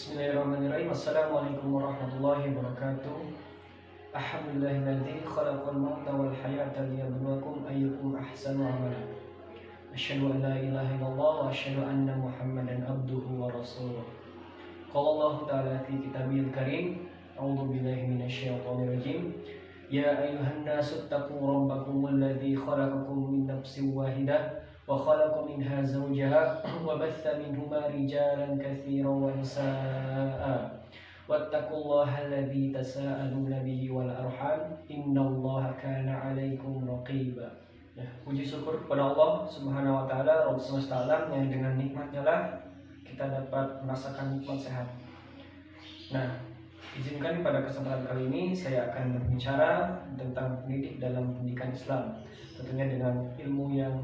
Bismillahirrahmanirrahim. Assalamualaikum warahmatullahi wabarakatuh. Alhamdulillahilladzi khalaqal mauta wal hayata liyabluwakum ayyukum ahsanu amala. Asyhadu an la ilaha illallah wa asyhadu anna Muhammadan abduhu wa rasuluh. Qala Allah ta'ala fi kitabihil karim. A'udzu billahi minasyaitonir rajim. Ya ayyuhan nasu taqu rabbakumul ladzi khalaqakum min nafsin wahidah wa khalaqa minha zawjaha wa batha minhuma rijalan katsiran wa nisaa'a wattaqullaha alladzi tasaaluna bihi wal arham innallaha kana 'alaikum raqiba. Ya, puji syukur kepada Allah Subhanahu wa taala, Rabb semesta alam, yang dengan nikmatnya lah kita dapat merasakan nikmat sehat. Nah, izinkan pada kesempatan kali ini saya akan berbicara tentang pendidik dalam pendidikan Islam, tentunya dengan ilmu yang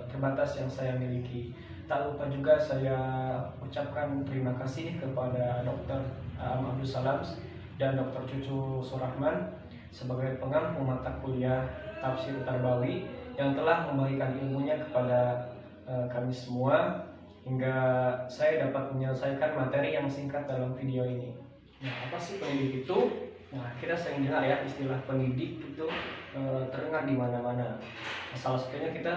terbatas yang saya miliki. Tak lupa juga saya ucapkan terima kasih kepada Dr. Abdul Salam dan Dr. Cucu Surahman sebagai pengampu mata kuliah Tafsir Tarbawi yang telah membagikan ilmunya kepada kami semua hingga saya dapat menyelesaikan materi yang singkat dalam video ini. Nah, apa sih pendidik itu? Nah, kita sering dengar ya istilah pendidik itu terdengar di mana-mana. Salah satunya kita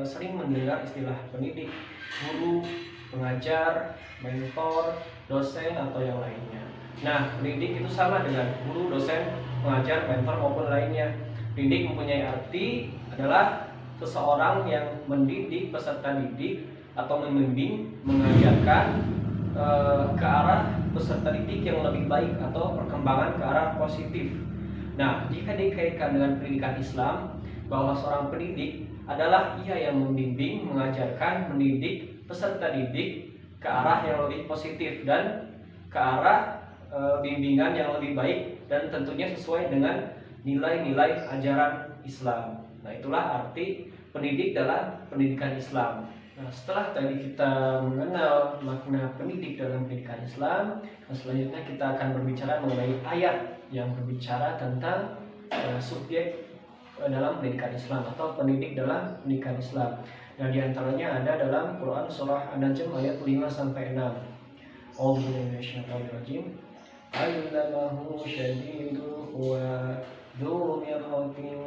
sering mendengar istilah pendidik, guru, pengajar, mentor, dosen atau yang lainnya. Nah, pendidik itu sama dengan guru, dosen, pengajar, mentor maupun lainnya. Pendidik mempunyai arti adalah seseorang yang mendidik peserta didik atau membimbing, mengajarkan ke arah peserta didik yang lebih baik atau perkembangan ke arah positif. Nah, jika dikaitkan dengan pendidikan Islam, bahwa seorang pendidik adalah ia yang membimbing, mengajarkan, mendidik peserta didik ke arah yang lebih positif dan ke arah bimbingan yang lebih baik dan tentunya sesuai dengan nilai-nilai ajaran Islam. Nah, itulah arti pendidik dalam pendidikan Islam. Nah, setelah tadi kita mengenal makna pendidik dalam pendidikan Islam, selanjutnya kita akan berbicara mengenai ayat yang berbicara tentang subjek dalam pendidikan Islam atau pendidik dalam pendidikan Islam. Dan diantaranya ada dalam Quran surah An-Najm ayat 5 sampai 6. A'udzubillahi minasyaitonir rajim. Allamahu syadidul quwa dzu mirratin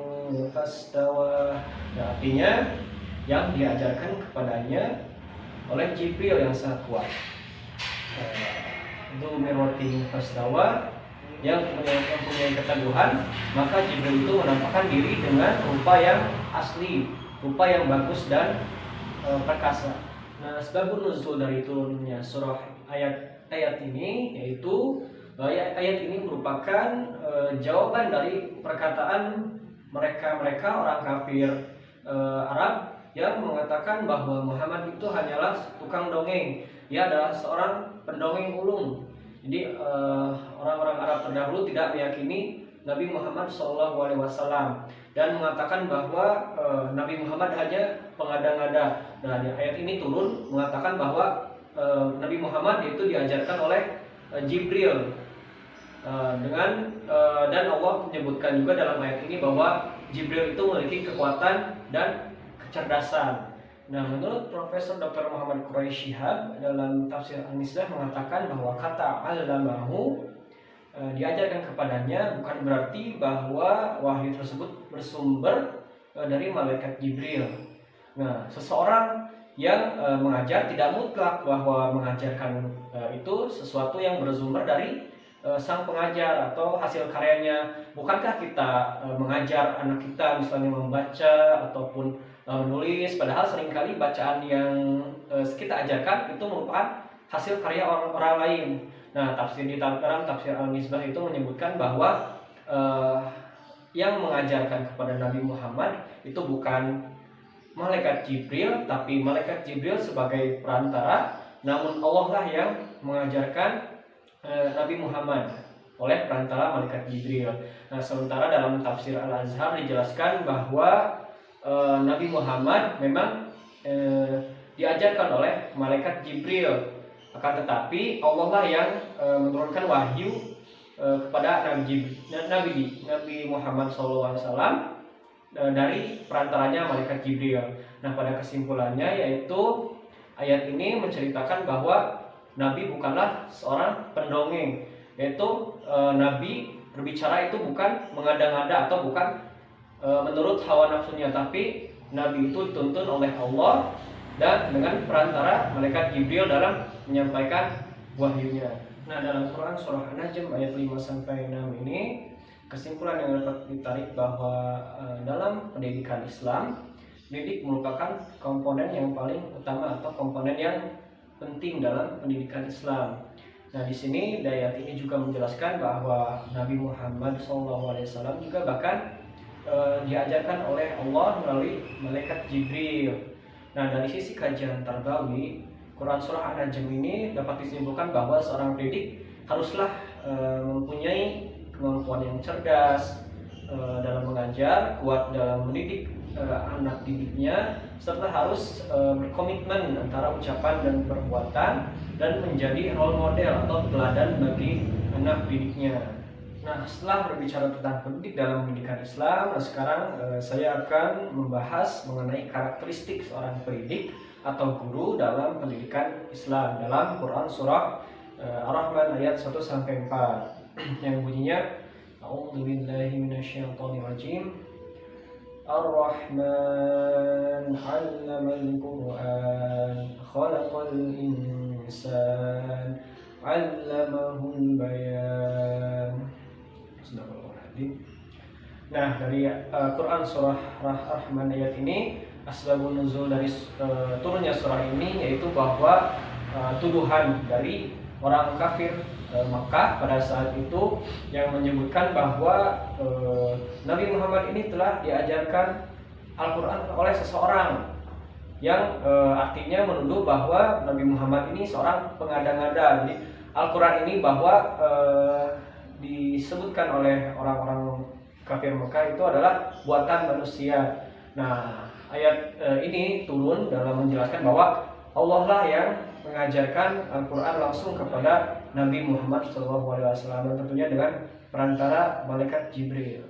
fastawa. Artinya yang diajarkan kepadanya oleh Jibril yang sangat kuat. Dzu mirratin fastawa, yang mempunyai keteguhan, maka Jibril itu menampakkan diri dengan rupa yang asli, rupa yang bagus dan perkasa. Nah, sebab nuzul dari turunnya surah ayat ini yaitu ayat ini merupakan jawaban dari perkataan mereka orang kafir Arab yang mengatakan bahwa Muhammad itu hanyalah tukang dongeng. Dia adalah seorang pendongeng ulung. Jadi orang-orang Arab terdahulu tidak meyakini Nabi Muhammad SAW dan mengatakan bahwa Nabi Muhammad hanya pengada-ngada. Nah, di ayat ini turun mengatakan bahwa Nabi Muhammad itu diajarkan oleh Jibril dan Allah menyebutkan juga dalam ayat ini bahwa Jibril itu memiliki kekuatan dan kecerdasan. Nah, menurut Profesor Dr. Muhammad Quraisy Shihab dalam tafsir Al-Misbah mengatakan bahwa kata allamahu diajarkan kepadanya bukan berarti bahwa wahyu tersebut bersumber dari malaikat Jibril. Nah, seseorang yang mengajar tidak mutlak bahwa mengajarkan itu sesuatu yang bersumber dari sang pengajar atau hasil karyanya. Bukankah kita mengajar anak kita misalnya membaca ataupun menulis, padahal seringkali bacaan yang kita ajarkan itu merupakan hasil karya orang lain. Nah, dalam tafsir Al-Misbah itu menyebutkan bahwa yang mengajarkan kepada Nabi Muhammad itu bukan malaikat Jibril, tapi malaikat Jibril sebagai perantara, namun Allah lah yang mengajarkan Nabi Muhammad oleh perantara malaikat Jibril. Nah, sementara dalam tafsir Al-Azhar dijelaskan bahwa Nabi Muhammad memang diajarkan oleh malaikat Jibril, akan tetapi Allah lah yang menurunkan wahyu kepada Nabi Muhammad SAW dari perantaranya malaikat Jibril. Nah, pada kesimpulannya yaitu ayat ini menceritakan bahwa Nabi bukanlah seorang pendongeng, yaitu Nabi berbicara itu bukan mengada-ngada atau bukan menurut hawa nafsunya, tapi Nabi itu dituntun oleh Allah dan dengan perantara malaikat Jibril dalam menyampaikan wahyunya. Nah, dalam Quran surah An-Najm ayat 5-6 ini kesimpulan yang dapat ditarik bahwa dalam pendidikan Islam, pendidik merupakan komponen yang paling utama atau komponen yang penting dalam pendidikan Islam. Nah, di sini ayat ini juga menjelaskan bahwa Nabi Muhammad SAW juga bahkan diajarkan oleh Allah melalui malaikat Jibril. Nah, dari sisi kajian tarbawi, Quran surah An-Najm ini dapat disimpulkan bahwa seorang pendidik haruslah mempunyai kemampuan yang cerdas dalam mengajar, kuat dalam mendidik anak didiknya, serta harus berkomitmen antara ucapan dan perbuatan dan menjadi role model atau teladan bagi anak didiknya. Nah, setelah berbicara tentang pendidik dalam pendidikan Islam, nah sekarang saya akan membahas mengenai karakteristik seorang pendidik atau guru dalam pendidikan Islam dalam Quran surah Ar-Rahman ayat 1-4 yang bunyinya A'udzubillahi minasyaitonirrajim. Ar-Rahman 'allamal Qur'an khalaqal insan 'allamahul bayan. Nah, dari Quran surah Ar-Rahman ayat ini, asbabun nuzul dari turunnya surah ini yaitu bahwa tuduhan dari orang kafir Makkah pada saat itu yang menyebutkan bahwa Nabi Muhammad ini telah diajarkan Al-Quran oleh seseorang yang artinya menuduh bahwa Nabi Muhammad ini seorang pengada-ngada. Jadi Al-Quran ini bahwa disebutkan oleh orang-orang kafir Mekah itu adalah buatan manusia. Nah, ayat ini turun dalam menjelaskan bahwa Allah lah yang mengajarkan Al-Quran langsung kepada Nabi Muhammad SAW, dan tentunya dengan perantara malaikat Jibril.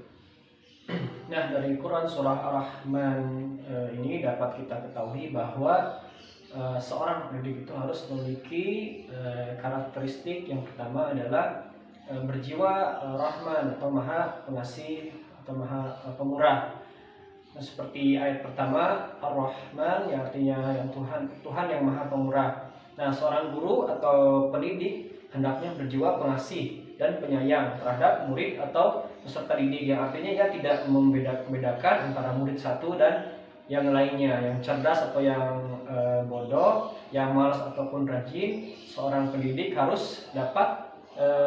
Nah, dari Quran surah Ar-Rahman ini dapat kita ketahui bahwa seorang pendidik itu harus memiliki karakteristik yang pertama adalah berjiwa Rahman atau Maha Pengasih atau Maha Pemurah. Nah, seperti ayat pertama Ar-Rahman yang artinya yang Tuhan yang Maha Pemurah. Nah, seorang guru atau pendidik hendaknya berjiwa pengasih dan penyayang terhadap murid atau peserta didik, yang artinya ia tidak membedakan antara murid satu dan yang lainnya, yang cerdas atau yang bodoh, yang malas ataupun rajin. Seorang pendidik harus dapat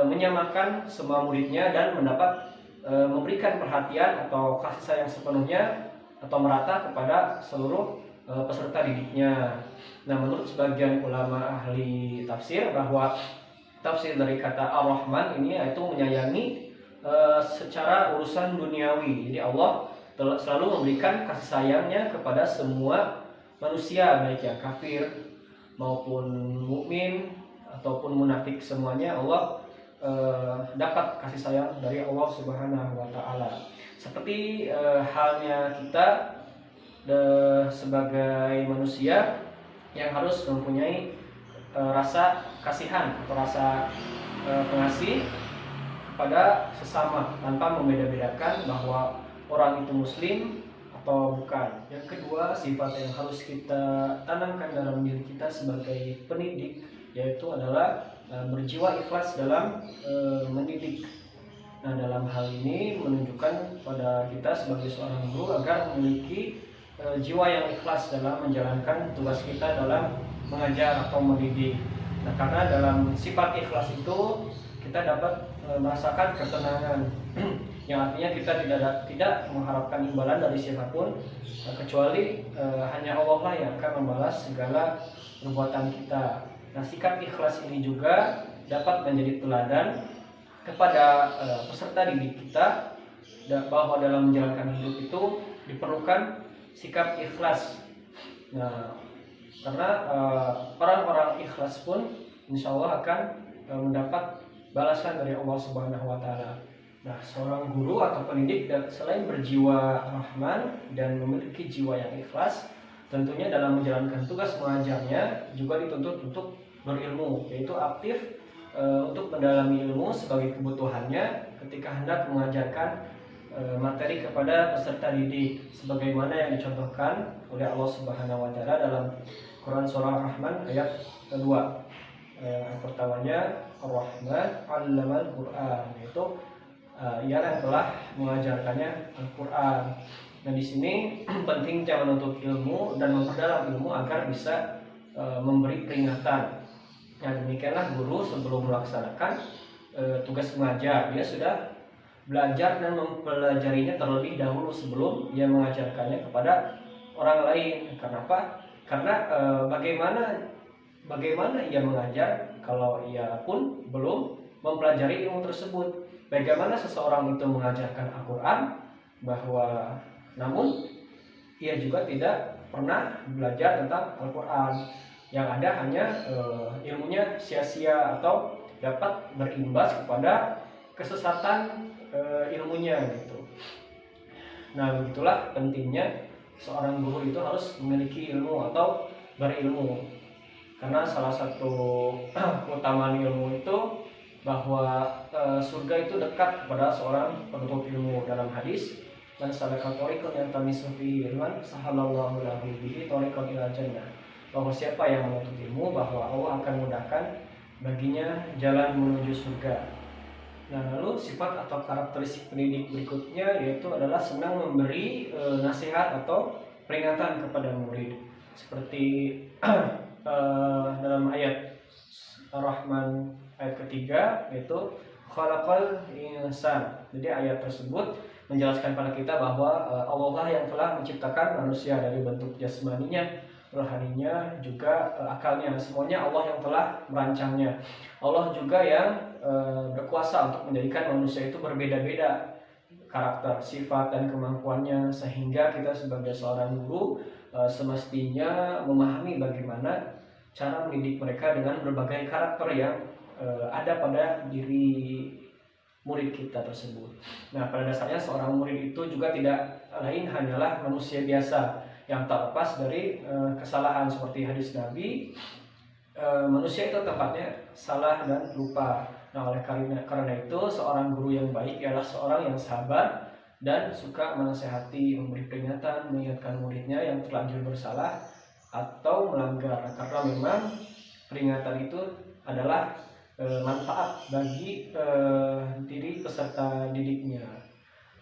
menyamakan semua muridnya dan mendapat memberikan perhatian atau kasih sayang sepenuhnya atau merata kepada seluruh peserta didiknya. Nah, menurut sebagian ulama ahli tafsir bahwa tafsir dari kata Ar-Rahman ini yaitu menyayangi secara urusan duniawi. Jadi Allah selalu memberikan kasih sayangnya kepada semua manusia, baik yang kafir maupun mukmin ataupun munafik, semuanya Allah dapat kasih sayang dari Allah Subhanahu wa taala. Seperti halnya kita sebagai manusia yang harus mempunyai rasa kasihan atau rasa pengasih kepada sesama tanpa membeda-bedakan bahwa orang itu muslim atau bukan. Yang kedua, sifat yang harus kita tanamkan dalam diri kita sebagai pendidik yaitu adalah berjiwa ikhlas dalam mendidik. Nah, dalam hal ini menunjukkan pada kita sebagai seorang guru agar memiliki jiwa yang ikhlas dalam menjalankan tugas kita dalam mengajar atau mendidik. Nah, karena dalam sifat ikhlas itu kita dapat merasakan ketenangan yang artinya kita tidak mengharapkan imbalan dari siapapun kecuali hanya Allah lah yang akan membalas segala perbuatan kita. Nah, sikap ikhlas ini juga dapat menjadi teladan kepada peserta didik kita bahwa dalam menjalankan hidup itu diperlukan sikap ikhlas. Nah, karena orang-orang ikhlas pun insya Allah akan mendapat balasan dari Allah Subhanahu wa taala. Nah, seorang guru atau pendidik selain berjiwa Rahman dan memiliki jiwa yang ikhlas, tentunya dalam menjalankan tugas mengajarnya juga dituntut untuk berilmu, yaitu aktif untuk mendalami ilmu sebagai kebutuhannya ketika hendak mengajarkan materi kepada peserta didik, sebagaimana yang dicontohkan oleh Allah Subhanahu wa taala dalam Quran surah Ar-Rahman ayat kedua. Yang pertamanya Ar-Rahman 'allamal Qur'an, yaitu ia yang telah mengajarkannya Al-Qur'an. Dan di sini pentingnya menuntut ilmu dan memperdalam ilmu agar bisa memberi peringatan. Nah, demikianlah guru sebelum melaksanakan tugas mengajar, dia sudah belajar dan mempelajarinya terlebih dahulu sebelum ia mengajarkannya kepada orang lain. Kenapa? Karena bagaimana ia mengajar kalau ia pun belum mempelajari ilmu tersebut? Bagaimana seseorang itu mengajarkan Al-Quran namun ia juga tidak pernah belajar tentang Al-Quran, yang ada hanya ilmunya sia-sia atau dapat berimbas kepada kesesatan ilmunya gitu. Nah, begitulah pentingnya seorang guru itu harus memiliki ilmu atau berilmu, karena salah satu keutamaan ilmu itu bahwa surga itu dekat kepada seorang penuntut ilmu. Dalam hadis, man salaka thariqan yaltamisu fihi ilman sahalallahu lahu bihi thariqan ilal jannah, bahwa siapa yang menuntut ilmu bahwa Allah akan mudahkan baginya jalan menuju surga. Nah, lalu sifat atau karakteristik pendidik berikutnya yaitu adalah senang memberi nasihat atau peringatan kepada murid, seperti dalam ayat Ar-Rahman ayat ketiga, yaitu khalaqal insan. Jadi ayat tersebut menjelaskan pada kita bahwa Allah lah yang telah menciptakan manusia dari bentuk jasmaninya, rohaninya, juga akalnya. Semuanya Allah yang telah merancangnya. Allah juga yang berkuasa untuk menjadikan manusia itu berbeda-beda karakter, sifat, dan kemampuannya, sehingga kita sebagai seorang guru semestinya memahami bagaimana cara mendidik mereka dengan berbagai karakter yang ada pada diri murid kita tersebut. Nah, pada dasarnya seorang murid itu juga tidak lain hanyalah manusia biasa yang tak lepas dari kesalahan. Seperti hadis Nabi, manusia itu tempatnya salah dan lupa. Nah, oleh karena itu seorang guru yang baik ialah seorang yang sabar dan suka menasehati, memberi peringatan, mengingatkan muridnya yang terlanjur bersalah atau melanggar, karena memang peringatan itu adalah manfaat bagi diri peserta didiknya.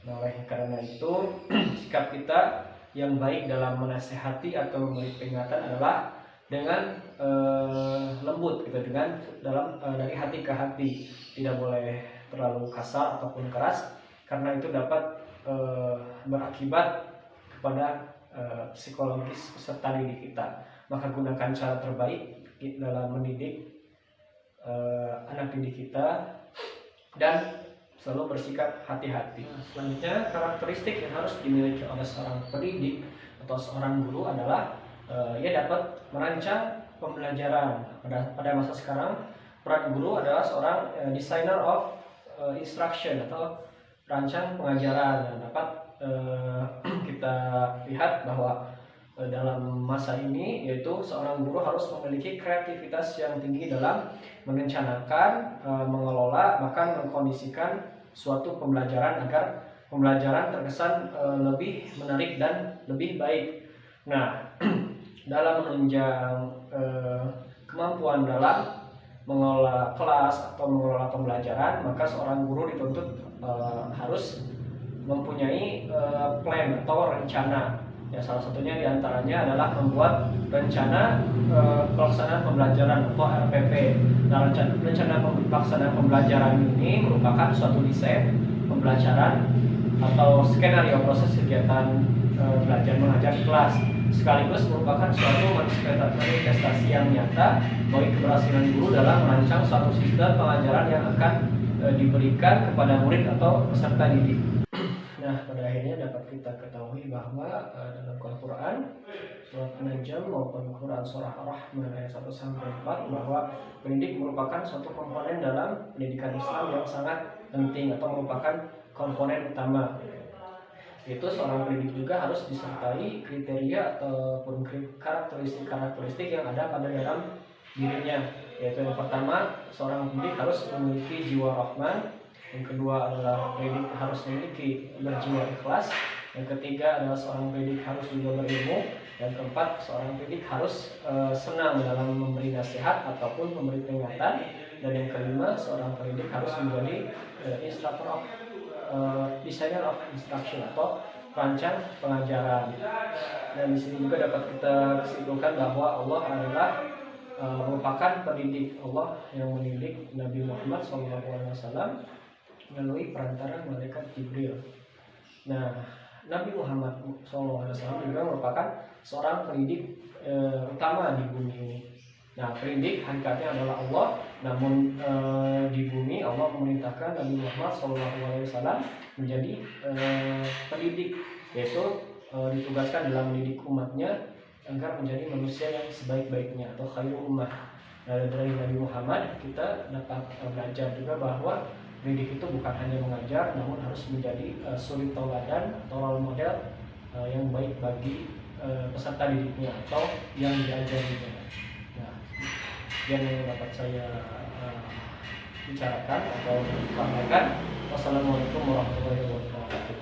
Nah, oleh karena itu sikap kita yang baik dalam menasehati atau memberi peringatan adalah dengan lembut gitu, dengan dari hati ke hati, tidak boleh terlalu kasar ataupun keras, karena itu dapat berakibat kepada psikologis peserta didik kita. Maka gunakan cara terbaik dalam mendidik anak didik kita dan selalu bersikap hati-hati. Selanjutnya, karakteristik yang harus dimiliki oleh seorang pendidik atau seorang guru adalah ia dapat merancang pembelajaran. Pada masa sekarang, peran guru adalah seorang designer of instruction atau rancang pengajaran. Dan dapat kita lihat bahwa dalam masa ini, yaitu seorang guru harus memiliki kreativitas yang tinggi dalam merencanakan, mengelola, bahkan mengkondisikan suatu pembelajaran agar pembelajaran terkesan lebih menarik dan lebih baik. Nah, dalam menunjang kemampuan dalam mengelola kelas atau mengelola pembelajaran, maka seorang guru dituntut harus mempunyai plan atau rencana. Ya, salah satunya diantaranya adalah membuat rencana pelaksanaan pembelajaran atau RPP. Nah, rencana pelaksanaan pembelajaran ini merupakan suatu desain pembelajaran atau skenario proses kegiatan belajar mengajar di kelas, sekaligus merupakan suatu manifestasi yang nyata bagi keberhasilan guru dalam merancang suatu sistem pengajaran yang akan diberikan kepada murid atau peserta didik. Nah, pada akhirnya dapat kita ketahui bahwa dalam Al-Quran surat An-Najm maupun Quran surah Ar-Rahman ayat 1-4 bahwa pendidik merupakan suatu komponen dalam pendidikan Islam yang sangat penting atau merupakan komponen utama. Itu seorang pendidik juga harus disertai kriteria ataupun karakteristik yang ada pada dalam dirinya. yaitu yang pertama, seorang pendidik harus memiliki jiwa rahman. Yang kedua adalah pendidik harus memiliki berjiwa ikhlas. Yang ketiga adalah seorang pendidik harus juga berilmu. Yang keempat, seorang pendidik harus senang dalam memberi nasihat ataupun memberi peringatan. Dan yang kelima, seorang pendidik harus menjadi instructor of designer of instruction atau perancang pengajaran. Dan di sini juga dapat kita simpulkan bahwa Allah adalah merupakan pendidik. Allah yang mendidik Nabi Muhammad SAW melalui perantara malaikat Jibril. Nah, Nabi Muhammad SAW juga merupakan seorang pendidik utama di bumi ini. Nah, pendidik hakikatnya adalah Allah, namun di bumi Allah memerintahkan Nabi Muhammad SAW menjadi pendidik, yaitu ditugaskan dalam mendidik umatnya agar menjadi manusia yang sebaik-baiknya atau khairul ummah. Nah, dari Nabi Muhammad kita dapat belajar juga bahwa pendidik itu bukan hanya mengajar, namun harus menjadi suri tauladan atau role model yang baik bagi peserta didiknya atau yang diajarinya. Nah, yang dapat saya bicarakan atau sampaikan. Wassalamualaikum warahmatullahi wabarakatuh.